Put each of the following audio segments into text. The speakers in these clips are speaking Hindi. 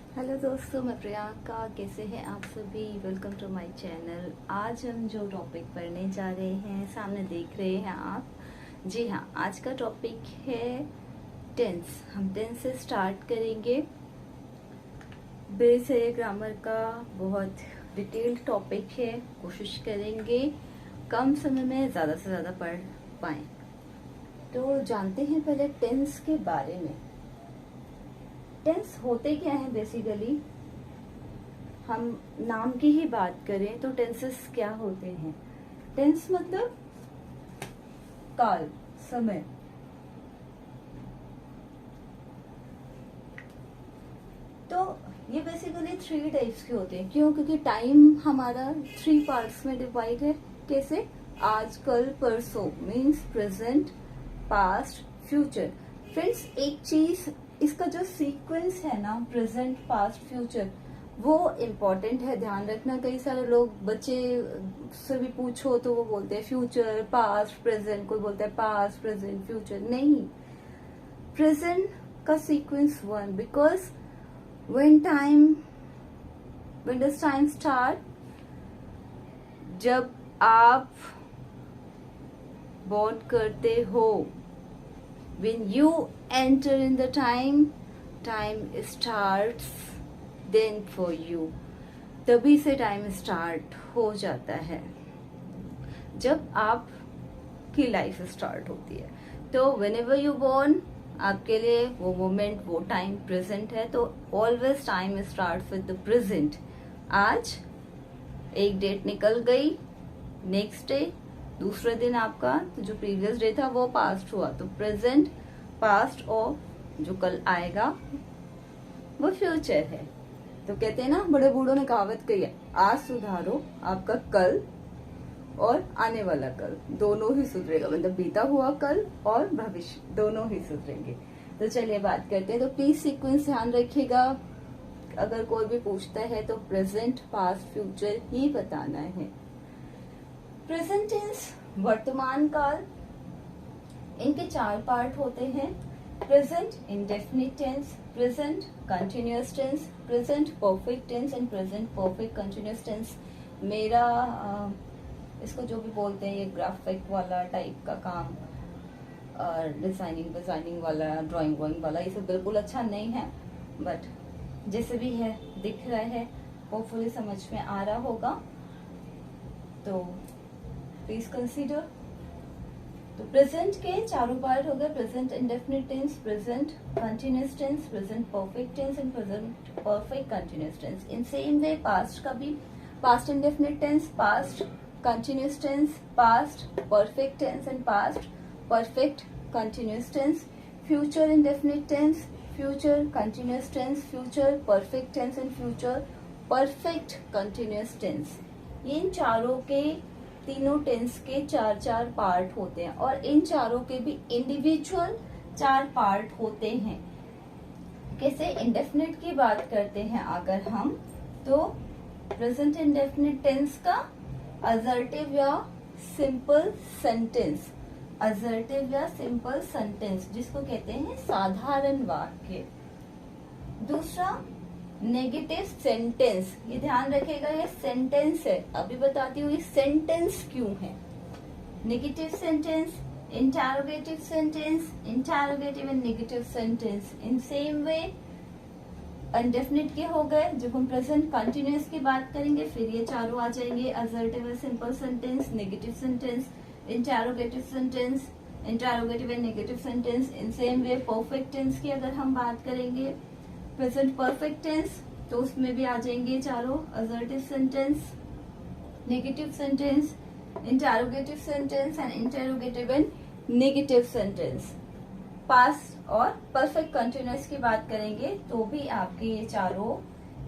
हेलो दोस्तों, मैं प्रियंका। कैसे हैं आप सभी? Welcome to my channel. आज हम जो टॉपिक पढ़ने जा रहे हैं, सामने देख रहे हैं आप। जी हाँ, आज का टॉपिक है टेंस। हम टेंस से स्टार्ट करेंगे। बेस है ग्रामर का, बहुत डिटेल्ड टॉपिक है। कोशिश करेंगे कम समय में ज़्यादा से ज़्यादा पढ़ पाएँ। तो जानते हैं पहले टेंस के बारे में। टेंस होते क्या है बेसिकली? हम नाम की ही बात करें तो टेंसेस क्या होते हैं? टेंस मतलब काल, समय। तो ये बेसिकली 3 टाइप्स के होते हैं। क्यों? क्योंकि टाइम हमारा 3 पार्ट्स में डिवाइड है। कैसे? आज, कल, परसों means present, past, future. Friends, एक चीज, इसका जो सीक्वेंस है ना, प्रेजेंट, पास्ट, फ्यूचर, वो इम्पोर्टेंट है, ध्यान रखना। कई सारे लोग, बच्चे से भी पूछो तो वो बोलते हैं फ्यूचर, पास्ट, प्रेजेंट। कोई बोलता है पास्ट, प्रेजेंट, फ्यूचर। नहीं, प्रेजेंट का sequence 1, because when does time start? जब आप बोर्न करते हो, when you enter in the time starts then for you। तभी से टाइम स्टार्ट हो जाता है जब आप की लाइफ स्टार्ट होती है। तो whenever you born, आपके लिए वो मोमेंट, वो टाइम प्रेजेंट है। तो always time start with the present. आज एक डेट निकल गई, नेक्स्ट डे, दूसरे दिन आपका तो जो प्रीवियस डे था वो पास्ट हुआ, तो प्रेजेंट, पास्ट, और जो कल आएगा वो फ्यूचर है। तो कहते हैं ना, बड़े बूढ़ों ने कहावत कही है, आज सुधारो आपका कल और आने वाला कल, दोनों ही सुधरेगा। मतलब बीता हुआ कल और भविष्य दोनों ही सुधरेंगे। तो चलिए बात करते हैं। तो प्लीज सीक्वेंस ध्यान रखिएगा। अगर कोई भी पूछता है तो प्रेजेंट, पास्ट, फ्यूचर ही बताना है। प्रेजेंट टेंस, वर्तमान काल, इनके 4 पार्ट होते हैं। Present indefinite tense, present continuous tense, present perfect tense and present perfect continuous tense. मेरा इसको जो भी बोलते हैं, ये ग्राफिक वाला टाइप का काम, डिजाइनिंग वाला, ड्राइंग वाला, ये सब बिल्कुल अच्छा नहीं है। बट जैसे भी है, दिख रहा है, होपफुली समझ में आ रहा होगा, तो प्लीज कंसीडर। तो प्रेजेंट के 4 पार्ट हो गए। Present indefinite tense, present continuous tense, present perfect tense and present perfect continuous tense. In same way past का भी, past indefinite tense, past continuous tense, past perfect tense and past perfect continuous tense, future indefinite tense, future continuous tense, future perfect tense and future perfect continuous tense। इन चारों के, तीनों टेंस के 4 पार्ट होते हैं और इन चारों के भी इंडिविजुअल 4 पार्ट होते हैं। कैसे? इंडेफिनिट की बात करते हैं अगर हम, तो प्रेजेंट इंडेफिनिट टेंस का असर्टिव या सिंपल सेंटेंस, असर्टिव या सिंपल सेंटेंस जिसको कहते हैं साधारण वाक्य। दूसरा नेगेटिव सेंटेंस, ये ध्यान रखेगा, ये सेंटेंस है। अभी बताती हूँ ये सेंटेंस क्यों है। Negative sentence, interrogative sentence, interrogative and negative sentence. In same way indefinite के हो गए। जब हम प्रेजेंट कंटिन्यूअस की बात करेंगे फिर ये चारों आ जाएंगे, assertive simple sentence, negative sentence, interrogative sentence, interrogative and negative sentence. In same way perfect tense की अगर हम बात करेंगे, प्रेजेंट परफेक्ट टेंस, तो उसमें भी आ जाएंगे चारों, assertive sentence, negative sentence, interrogative sentence and interrogative and negative sentence. Past और परफेक्ट कंटिन्यूअस की बात करेंगे तो भी आपके ये चारों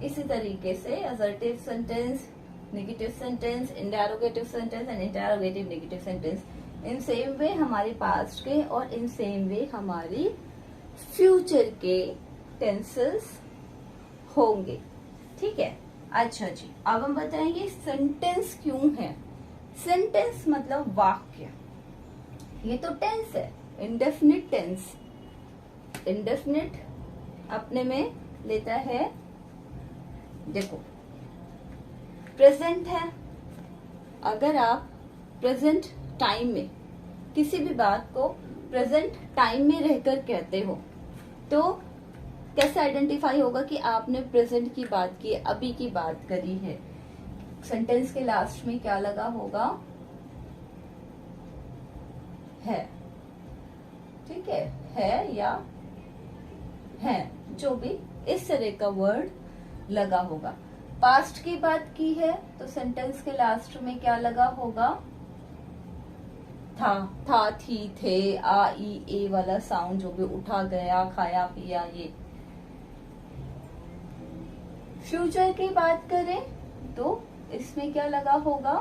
इसी तरीके से, assertive sentence, negative sentence, interrogative sentence and interrogative negative sentence. In same वे हमारे पास्ट के और इन सेम वे हमारी फ्यूचर के टेंसेस होंगे। ठीक है, अच्छा जी, अब हम बताएंगे सेंटेंस क्यों है। सेंटेंस मतलब वाक्य। ये तो टेंस है, इंडेफिनिट टेंस। इंडेफिनिट अपने में लेता है देखो प्रेजेंट है, अगर आप प्रेजेंट टाइम में किसी भी बात को प्रेजेंट टाइम में रहकर कहते हो तो कैसे आइडेंटिफाई होगा कि आपने प्रेजेंट की बात की, अभी की बात करी है। सेंटेंस के लास्ट में क्या लगा होगा, है, ठीक है या है, जो भी इस तरह का वर्ड लगा होगा। पास्ट की बात की है तो सेंटेंस के लास्ट में क्या लगा होगा, था, थी, थे, आ, ई, ए वाला साउंड जो भी उठा गया, खाया पिया, ये। फ्यूचर की बात करें तो इसमें क्या लगा होगा,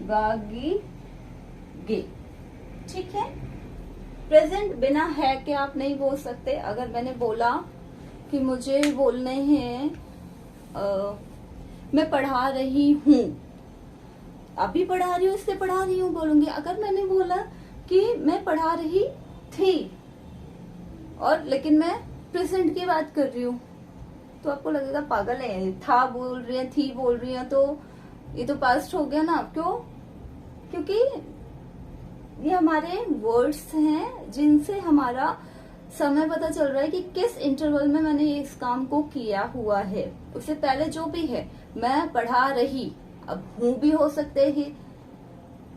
गागी, गे, ठीक है। प्रेजेंट बिना है के आप नहीं बोल सकते। अगर मैंने बोला कि मुझे बोलने हैं मैं पढ़ा रही हूँ, अभी पढ़ा रही हूँ इसलिए पढ़ा रही हूँ बोलूंगी। अगर मैंने बोला कि मैं पढ़ा रही थी और लेकिन मैं प्रेजेंट की बात कर रही हूँ तो आपको लगेगा पागल है, था बोल रही है, थी बोल रही है, तो ये तो पास्ट हो गया ना। क्यों? क्योंकि ये हमारे वर्ड्स हैं जिनसे हमारा समय पता चल रहा है कि किस इंटरवल में मैंने इस काम को किया हुआ है। उससे पहले जो भी है, मैं पढ़ा रही, अब हूं भी हो सकते हैं,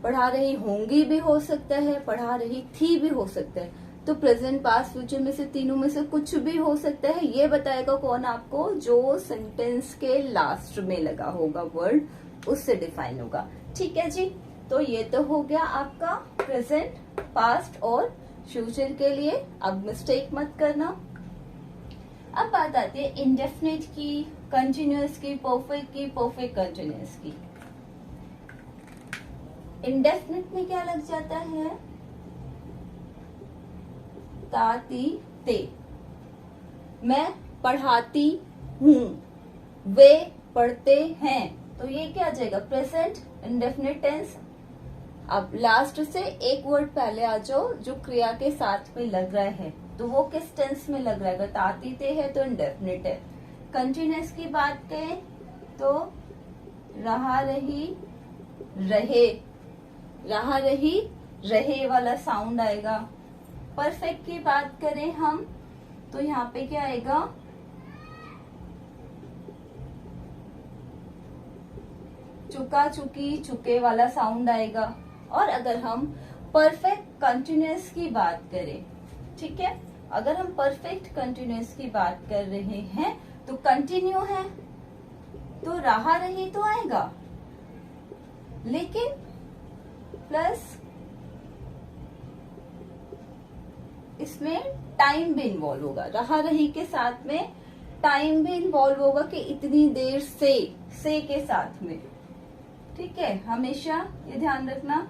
पढ़ा रही होंगी भी हो सकता है, पढ़ा रही थी भी हो सकता है। तो प्रेजेंट, पास्ट, फ्यूचर में से तीनों में से कुछ भी हो सकता है। ये बताएगा कौन आपको, जो सेंटेंस के लास्ट में लगा होगा वर्ड, उससे डिफाइन होगा। ठीक है जी, तो ये तो हो गया आपका प्रेजेंट, पास्ट और फ्यूचर के लिए। अब मिस्टेक मत करना। अब बात आती है इंडेफिनिट की, कंटिन्यूअस की, परफेक्ट की, परफेक्ट कंटिन्यूअस की। इंडेफिनिट में क्या लग जाता है, ताती ते। मैं पढ़ाती हूँ, वे पढ़ते हैं, तो ये क्या आ जाएगा, प्रेजेंट इंडेफिनिट टेंस। अब लास्ट से एक वर्ड पहले आ जाओ जो क्रिया के साथ में लग रहा है, तो वो किस टेंस में लग रहा है। अगर ताती ते है तो इंडेफिनिट है। कंटिन्यूअस की बात करें तो रहा रही, रहे, रहा रही, रहे वाला साउंड आएगा। परफेक्ट की बात करें हम तो यहाँ पे क्या आएगा, चुका, चुकी, चुके वाला साउंड आएगा। और अगर हम परफेक्ट कंटिन्यूअस की बात करें, ठीक है, अगर हम परफेक्ट कंटिन्यूअस की बात कर रहे हैं तो कंटिन्यू है तो रहा रही तो आएगा, लेकिन प्लस इसमें टाइम भी इन्वॉल्व होगा। रहा रही के साथ में टाइम भी इन्वॉल्व होगा कि इतनी देर से के साथ में। ठीक है, हमेशा ये ध्यान रखना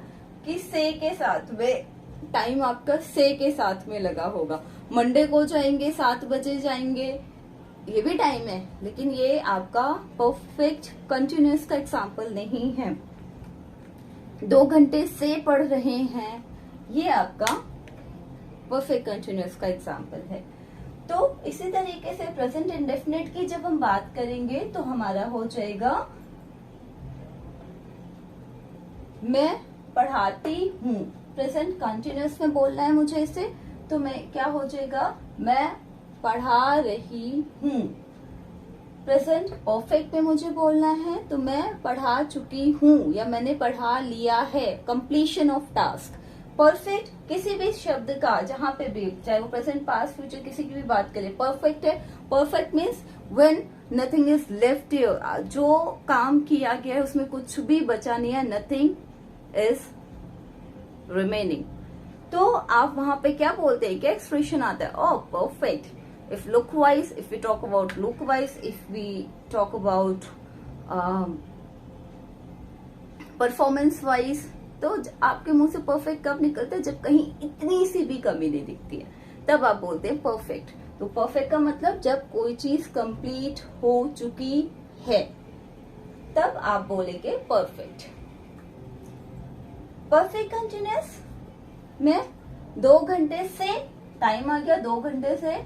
कि से के साथ में टाइम आपका से के साथ में लगा होगा। मंडे को जाएंगे, 7 बजे जाएंगे, ये भी टाइम है, लेकिन ये आपका परफेक्ट कंटिन्यूअस का एग्जाम्पल नहीं है। 2 घंटे से पढ़ रहे हैं, ये आपका परफेक्ट कंटिन्यूअस का एग्जाम्पल है। तो इसी तरीके से प्रेजेंट इंडेफिनिट की जब हम बात करेंगे तो हमारा हो जाएगा, मैं पढ़ाती हूँ। प्रेजेंट कंटिन्यूअस में बोलना है मुझे इसे, तो मैं क्या हो जाएगा, मैं पढ़ा रही हूँ। प्रेजेंट परफेक्ट में मुझे बोलना है तो मैं पढ़ा चुकी हूँ या मैंने पढ़ा लिया है, कंप्लीशन ऑफ टास्क। परफेक्ट किसी भी शब्द का जहां पे भी, चाहे वो प्रेजेंट, पास्ट, फ्यूचर, किसी की भी बात करें, परफेक्ट है। Perfect means when nothing is left, जो काम किया गया है उसमें कुछ भी बचा नहीं है, नथिंग इज रिमेनिंग। तो आप वहां पे क्या बोलते हैं, क्या एक्सप्रेशन आता है, oh perfect. If look wise, if we talk about look wise, if we talk about performance wise, तो आपके मुंह से परफेक्ट कब निकलता है, जब कहीं इतनी सी भी कमी नहीं दिखती है, तब आप बोलते हैं परफेक्ट। तो परफेक्ट का मतलब जब कोई चीज कंप्लीट हो चुकी है, तब आप बोलेंगे परफेक्ट। परफेक्ट कंटिन्यूअस में 2 घंटे से टाइम आ गया, 2 घंटे से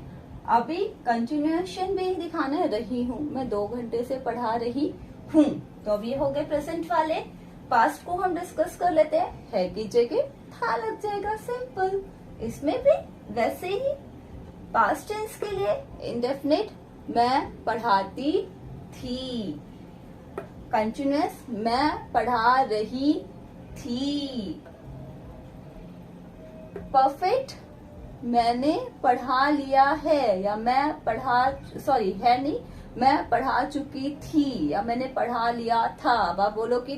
अभी कंटिन्यूएशन भी दिखाना है, रही हूँ, मैं 2 घंटे से पढ़ा रही हूँ। तो अब ये हो गए प्रेजेंट वाले। पास्ट को हम डिस्कस कर लेते हैं, है की जगह था लग जाएगा, सिंपल। इसमें भी वैसे ही पास्ट टेंस के लिए इंडेफिनिट मैं पढ़ाती थी, कंटिन्यूअस मैं पढ़ा रही थी, परफेक्ट मैंने पढ़ा लिया है, या मैं मैं पढ़ा चुकी थी, या मैंने पढ़ा लिया था। अब आप बोलो कि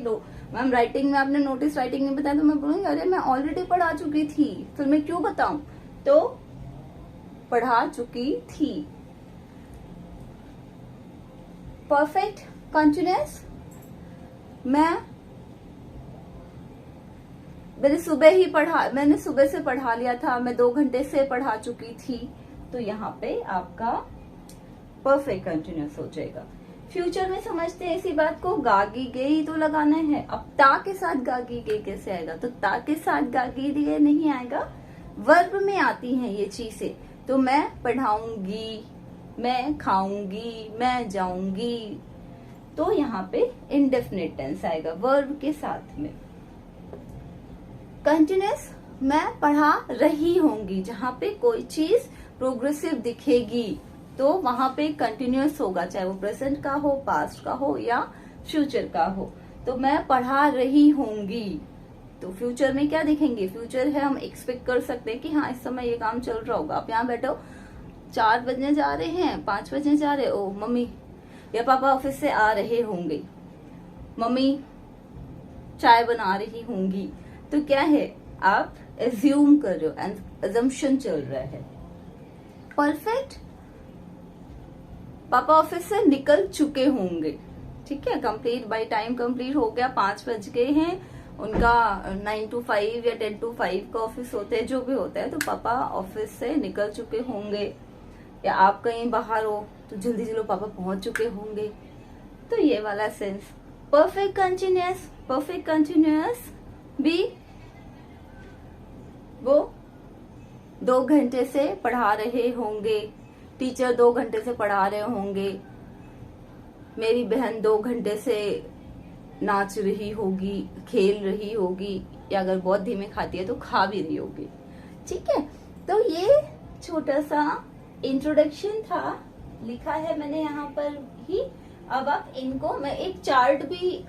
मैम राइटिंग में आपने नोटिस राइटिंग में बताया, तो मैं बोलूंगी अरे मैं ऑलरेडी पढ़ा चुकी थी, फिर मैं क्यों बताऊं। तो पढ़ा चुकी थी। परफेक्ट कंटिन्यूअस मैंने सुबह से पढ़ा लिया था, मैं 2 घंटे से पढ़ा चुकी थी। तो यहाँ पे आपका परफेक्ट कंटिन्यूअस हो जाएगा। फ्यूचर में समझते हैं इसी बात को, गागी गई तो लगाना है। अब ता के साथ गागी गई कैसे आएगा, तो ता के साथ गागी गई नहीं आएगा, वर्ब में आती हैं ये चीजें। तो मैं पढ़ाऊंगी, मैं खाऊंगी, मैं जाऊंगी, तो यहाँ पे इंडेफिनिट टेंस आएगा वर्ब के साथ में। कंटिन्यूअस मैं पढ़ा रही होंगी, जहां पे कोई चीज प्रोग्रेसिव दिखेगी तो वहां पे कंटिन्यूअस होगा, चाहे वो प्रेजेंट का हो, पास्ट का हो या फ्यूचर का हो। तो मैं पढ़ा रही होंगी, तो फ्यूचर में क्या दिखेंगे, फ्यूचर है, हम एक्सपेक्ट कर सकते हैं कि हाँ इस समय ये काम चल रहा होगा। आप यहाँ बैठो, 4 बजने जा रहे हैं, 5 बजने जा रहे, ओ मम्मी या पापा ऑफिस से आ रहे होंगे, मम्मी चाय बना रही होंगी। तो क्या है, आप एज्यूम कर रहे हो, एजम्पशन चल रहा है। परफेक्ट पापा ऑफिस से निकल चुके होंगे, ठीक है, कंप्लीट बाय टाइम कंप्लीट हो गया, 5 बज गए हैं, उनका 9 to 5 या 10 to 5 का ऑफिस होता है, जो भी होता है। तो पापा ऑफिस से निकल चुके होंगे, या आप कहीं बाहर हो तो जल्दी चलो पापा पहुंच चुके होंगे। तो ये वाला सेंस। परफेक्ट कंटिन्यूअस भी वो 2 घंटे से पढ़ा रहे होंगे, टीचर 2 घंटे से पढ़ा रहे होंगे, मेरी बहन 2 घंटे से नाच रही होगी, खेल रही होगी, या अगर बहुत धीमे खाती है तो खा भी रही होगी, ठीक है। तो ये छोटा सा इंट्रोडक्शन था, लिखा है मैंने यहाँ पर ही। अब आप इनको, मैं एक चार्ट भी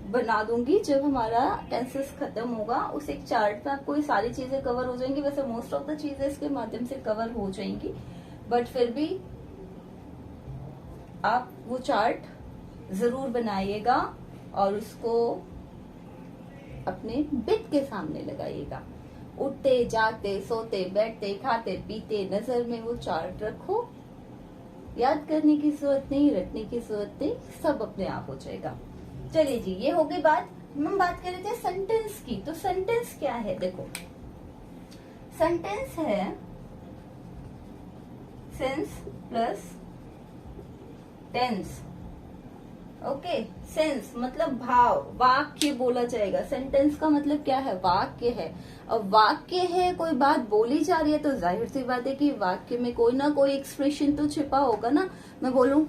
बना दूंगी जब हमारा टेंसेस खत्म होगा, उस एक चार्ट में आपको ये सारी चीजें कवर हो जाएंगी। वैसे मोस्ट ऑफ द चीजें इसके माध्यम से कवर हो जाएंगी, बट फिर भी आप वो चार्ट जरूर बनाइएगा और उसको अपने बिट के सामने लगाइएगा। उठते जागते सोते बैठते खाते पीते नजर में वो चार्ट रखो, याद करने की जरूरत नहीं, रटने की जरूरत नहीं, सब अपने आप हो जाएगा। चलिए जी, ये हो गई बात। हम बात कर रहे थे सेंटेंस की। तो सेंटेंस क्या है, देखो सेंटेंस है sense plus tens. Okay, sense मतलब भाव, वाक्य बोला जाएगा। सेंटेंस का मतलब क्या है, वाक्य है। अब वाक्य है, कोई बात बोली जा रही है, तो जाहिर सी बात है कि वाक्य में कोई ना कोई एक्सप्रेशन तो छिपा होगा ना। मैं बोलूं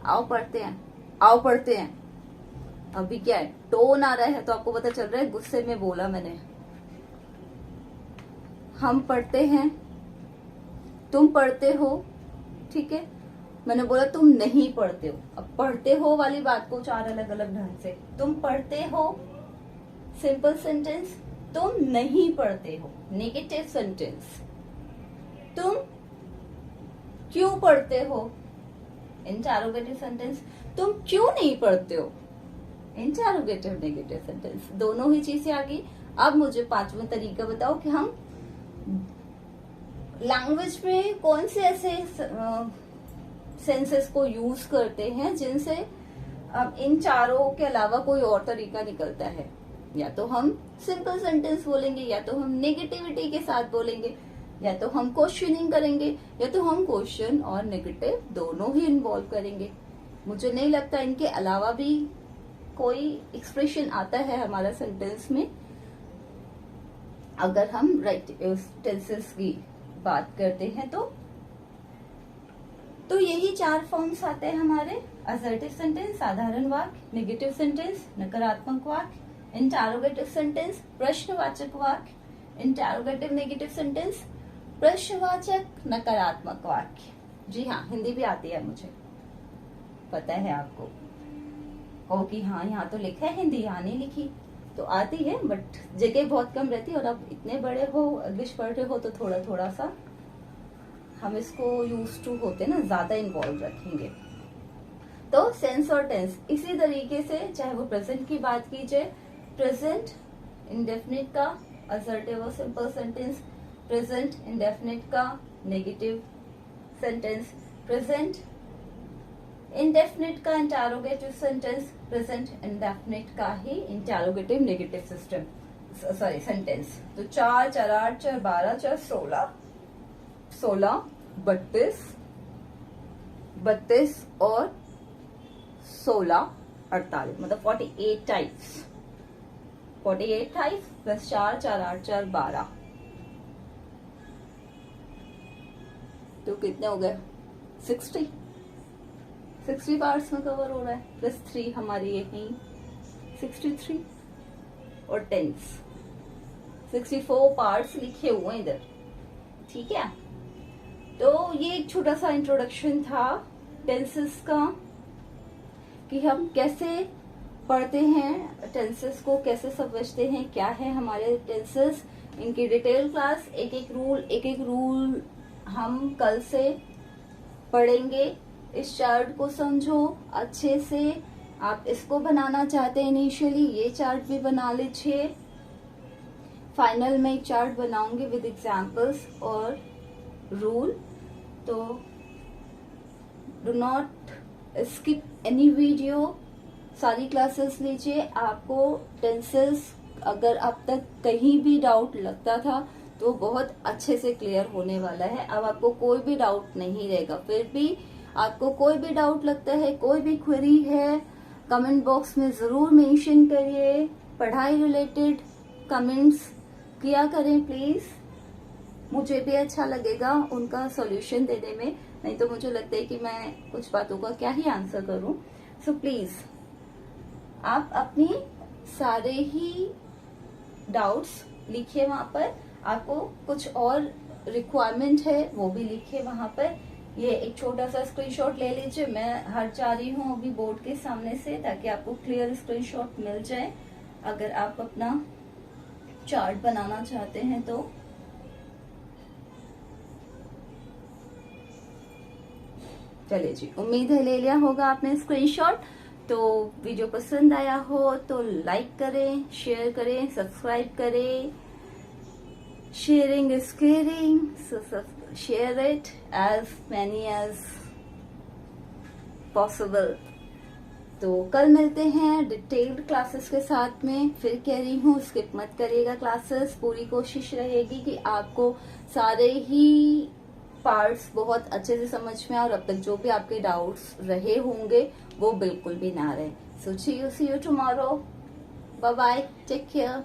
आओ पढ़ते हैं, आओ पढ़ते हैं, अभी क्या है, टोन आ रहा है तो आपको पता चल रहा है गुस्से में बोला मैंने। हम पढ़ते हैं, तुम पढ़ते हो, ठीक है, मैंने बोला तुम नहीं पढ़ते हो। अब पढ़ते हो वाली बात को 4 अलग अलग ढंग से, तुम पढ़ते हो सिंपल सेंटेंस, तुम नहीं पढ़ते हो नेगेटिव सेंटेंस, तुम क्यों पढ़ते हो इंटरोगेटिव सेंटेंस, तुम क्यों नहीं पढ़ते हो इंटरोगेटिव नेगेटिव सेंटेंस। दोनों ही चीजें आ गई। अब मुझे 5वां तरीका बताओ कि हम लैंग्वेज में कौन से ऐसे सेंसेस को यूज करते हैं जिनसे इन चारों के अलावा कोई और तरीका निकलता है। या तो हम सिंपल सेंटेंस बोलेंगे, या तो हम नेगेटिविटी के साथ बोलेंगे, या तो हम क्वेश्चनिंग करेंगे, या तो हम क्वेश्चन और नेगेटिव दोनों ही इन्वॉल्व करेंगे। मुझे नहीं लगता इनके अलावा भी कोई एक्सप्रेशन आता है हमारा सेंटेंस में, अगर हम राइट टेंसेस की बात करते हैं तो यही 4 फॉर्म्स आते हैं हमारे। असर्टिव सेंटेंस साधारण वाक्य, नेगेटिव सेंटेंस नकारात्मक वाक्य, इंटरोगेटिव सेंटेंस प्रश्नवाचक वाक्य, इंटरोगेटिव नेगेटिव सेंटेंस प्रश्नवाचक नकारात्मक वाक्य। जी हाँ, हिंदी भी आती है मुझे, पता है आपको। ओ कि हाँ यहाँ तो लिखा है हिंदी, यहाँ नहीं लिखी, तो आती है बट जगह बहुत कम रहती है। और अब इतने बड़े हो, इंग्लिश पढ़ रहे हो तो थोड़ा थोड़ा सा हम इसको यूज टू होते ना, ज्यादा इन्वॉल्व रखेंगे। तो सेंस और टेंस इसी तरीके से, चाहे वो प्रेजेंट की बात कीजिए, प्रेजेंट इंडेफिनिट का असर्टिव और सिंपल सेंटेंस, प्रेजेंट इंडेफिनिट का नेगेटिव सेंटेंस, प्रेजेंट इंडेफिनिट का इंटरोगेटिव सेंटेंस, प्रेजेंट इंडेफिनिट का ही interrogative negative system sorry sentence. तो 4 4 8 4 12 4 16 16 32 32 और 16 48 मतलब 48 टाइप्स। 48 टाइप्स प्लस 4 4 8 4 12 तो कितने हो गए? 60 पार्ट्स में कवर हो रहा है, प्लस 3 हमारी यही 63 और टेंस 64 पार्ट्स लिखे हुए इधर। ठीक है, तो ये एक छोटा सा इंट्रोडक्शन था टेंसेस का, कि हम कैसे पढ़ते हैं टेंसेस को, कैसे समझते हैं, क्या है हमारे टेंसेस, इनकी डिटेल क्लास, एक एक रूल हम कल से पढ़ेंगे। इस चार्ट को समझो अच्छे से। आप इसको बनाना चाहते हैं इनिशियली, ये चार्ट भी बना लीजिए। फाइनल में एक चार्ट बनाऊंगी विद एग्जांपल्स और रूल। तो do not skip any video, सारी क्लासेस लीजिए। आपको टेंसेस अगर अब तक कहीं भी डाउट लगता था तो बहुत अच्छे से क्लियर होने वाला है। अब आपको कोई भी डाउट नहीं रहेगा। फिर भी आपको कोई भी डाउट लगता है, कोई भी क्वेरी है, कमेंट बॉक्स में जरूर मेंशन करिए। पढ़ाई रिलेटेड कमेंट्स किया करें प्लीज, मुझे भी अच्छा लगेगा उनका सॉल्यूशन देने में। नहीं तो मुझे लगता है कि मैं कुछ बातों का क्या ही आंसर करूं। सो प्लीज आप अपनी सारे ही डाउट्स लिखिए वहां पर। आपको कुछ और रिक्वायरमेंट है वो भी लिखिए वहां पर। ये एक छोटा सा स्क्रीनशॉट ले लीजिए। मैं हट जा रही हूँ अभी बोर्ड के सामने से, ताकि आपको क्लियर स्क्रीनशॉट मिल जाए अगर आप अपना चार्ट बनाना चाहते हैं तो। चलिए जी, उम्मीद है ले लिया होगा आपने स्क्रीनशॉट। तो वीडियो पसंद आया हो तो लाइक करें, शेयर करें, सब्सक्राइब करें। Sharing is caring, so share it as many as possible। तो कल मिलते हैं डिटेल्ड क्लासेस के साथ में। फिर कह रही हूँ स्किप मत करिएगा क्लासेस। पूरी कोशिश रहेगी कि आपको सारे ही पार्ट्स बहुत अच्छे से समझ में आए और अब तक जो भी आपके डाउट्स रहे होंगे वो बिल्कुल भी ना रहे। So see you tomorrow, bye bye, take care.